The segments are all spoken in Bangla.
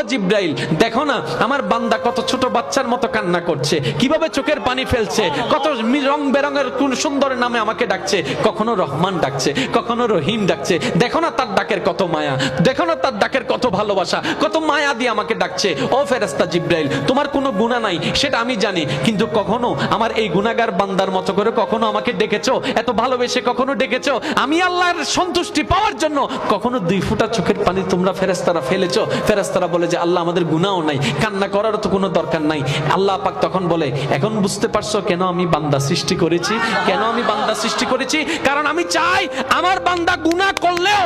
জিব্রাইল, দেখো না আমার বান্দা কত ছোট বাচ্চার মতো কান্না করছে, কিভাবে চোখের পানি ফেলছে, কত রং বেরঙের কোন সুন্দর নামে আমাকে ডাকছে, কখনো রহমান ডাকছে, কখনো রহিম ডাকছে। দেখো না তার ডাকের কত মায়া, দেখো না তার ডাকের কত ভালোবাসা, কত মায়া দিয়ে আমাকে ডাকছে। ও ফেরেশতা জিব্রাইল, তোমার কোনো গুনাহ নাই সেটা আমি জানি, কিন্তু কখনো আমার এই গুনাহগার বান্দার মতো করে কখনো আমাকে ডেকেছো, এত ভালোবেসে কখনো ডেকেছো? আমি আল্লাহর সন্তুষ্টি পাওয়ার জন্য কখনো 2 ফোঁটা চোখের পানি তোমরা ফেরেশতারা ফেলেছো? ফেরেশতারা বলে যে আল্লাহ আমাদের গুনাহও নাই, কান্না করারও তো কোনো দরকার নাই। আল্লাহ পাক তখন বলে, এখন বুঝতে পারছো কেন আমি বান্দা সৃষ্টি করেছি? কেন আমি বান্দা সৃষ্টি করেছি? কারণ আমি চাই আমার বান্দা গুনাহ করলেও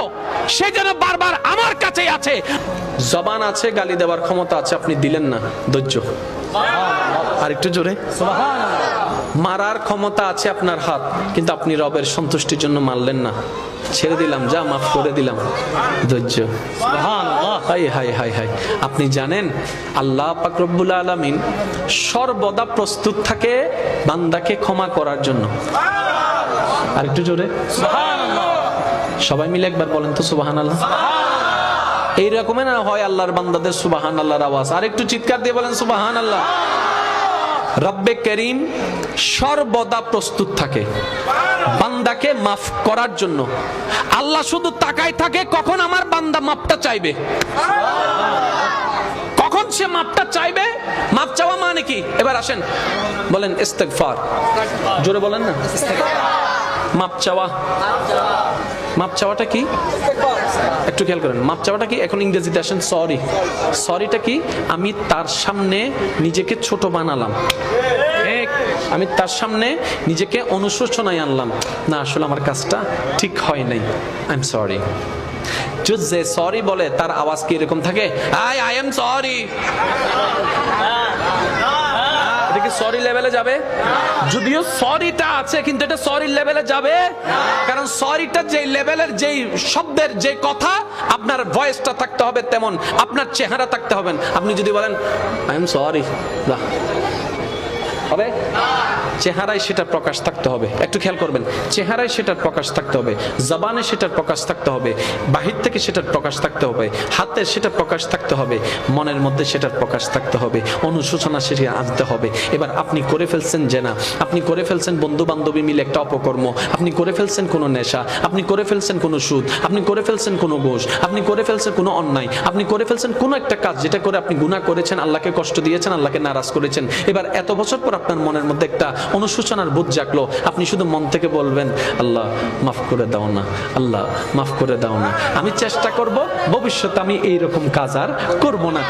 সে যেন বারবার আমার কাছেই আছে। জবান আছে, গালি দেওয়ার ক্ষমতা আছে, আপনি দিলেন না, ধৈর্য। আর একটু জোরে মারার ক্ষমতা আছে আপনার হাত, কিন্তু আপনি রবের সন্তুষ্টির জন্য মারলেন না, ছেড়ে দিলাম, যা মাফ করে দিলাম, ধৈর্য। High high high high. আপনি জানেন আল্লাহ পাক রব্বুল আলামিন সর্বদা প্রস্তুত থাকে বান্দাকে ক্ষমা করার জন্য। আর একটু জোরে সবাই মিলে একবার বলেন তো সুবহানাল্লাহ। এই রকমের না হয় আল্লাহর বান্দাদের সুবহানাল্লাহর আওয়াজ, আর একটু চিৎকার দিয়ে বলেন সুবহানাল্লাহ। রব্বে করিম সর্বদা প্রস্তুত থাকে বান্দাকে মাফ করার জন্য। আল্লাহ শুধু তাকায় থাকে কখন আমার বান্দা মাফটা চাইবে, কখন সে মাফটা চাইবে। মাফ চাওয়া মানে কি? এবার আসেন বলেন ইস্তেগফার, জোরে বলেন না। মাফ চাওয়া, মাফ চাওয়াটা কি একটু খেয়াল করেন। মাফ চাওয়াটা কি? এখন ইংরেজিতে আসেন সরি। সরিটা কি? আমি তার সামনে নিজেকে ছোট বানালাম, আমি তার সামনে নিজেকে অনুশোচনায় আনলাম, না আসলে আমার কাজটা ঠিক হয় নাই, আই এম সরি। যে সরি বলে তার আওয়াজ কি এরকম থাকে? I am sorry. এটা কি সরি লেভেলে যাবে? যদিও সরিটা আছে, কিন্তু এটা সরি লেভেলে যাবে, কারণ সরিটা যে লেভেলের, যেই শব্দের, যে কথা, আপনার ভয়েসটা থাকতে হবে তেমন, আপনার চেহারা থাকতে হবে। আপনি যদি বলেন আই এম সরি, হবে? চেহারায় সেটার প্রকাশ থাকতে হবে। একটু খেয়াল করবেন, চেহারায় সেটার প্রকাশ থাকতে হবে, জবানে সেটার প্রকাশ থাকতে হবে, বাহির থেকে সেটার প্রকাশ থাকতে হবে, হাতে সেটার প্রকাশ থাকতে হবে, মনের মধ্যে সেটার প্রকাশ থাকতে হবে, অনুশোচনা সেটা আনতে হবে। এবার আপনি করে ফেলছেন জেনা, আপনি করে ফেলছেন বন্ধু বান্ধবী মিলে একটা অপকর্ম, আপনি করে ফেলছেন কোনো নেশা, আপনি করে ফেলছেন কোনো সুদ, আপনি করে ফেলছেন কোনো ঘুষ, আপনি করে ফেলছেন কোনো অন্যায়, আপনি করে ফেলছেন কোনো একটা কাজ যেটা করে আপনি গুনাহ করেছেন, আল্লাহকে কষ্ট দিয়েছেন, আল্লাহকে নারাজ করেছেন। এবার এত বছর পর আপনার মনের মধ্যে একটা অনুশোচনার বোধ জাগলো, আপনি শুধু মন থেকে বলবেন আল্লাহ মাফ করে দাও না, আল্লাহ মাফ করে দাও না, আমি চেষ্টা করব ভবিষ্যতে আমি এইরকম কাজ আর করব না।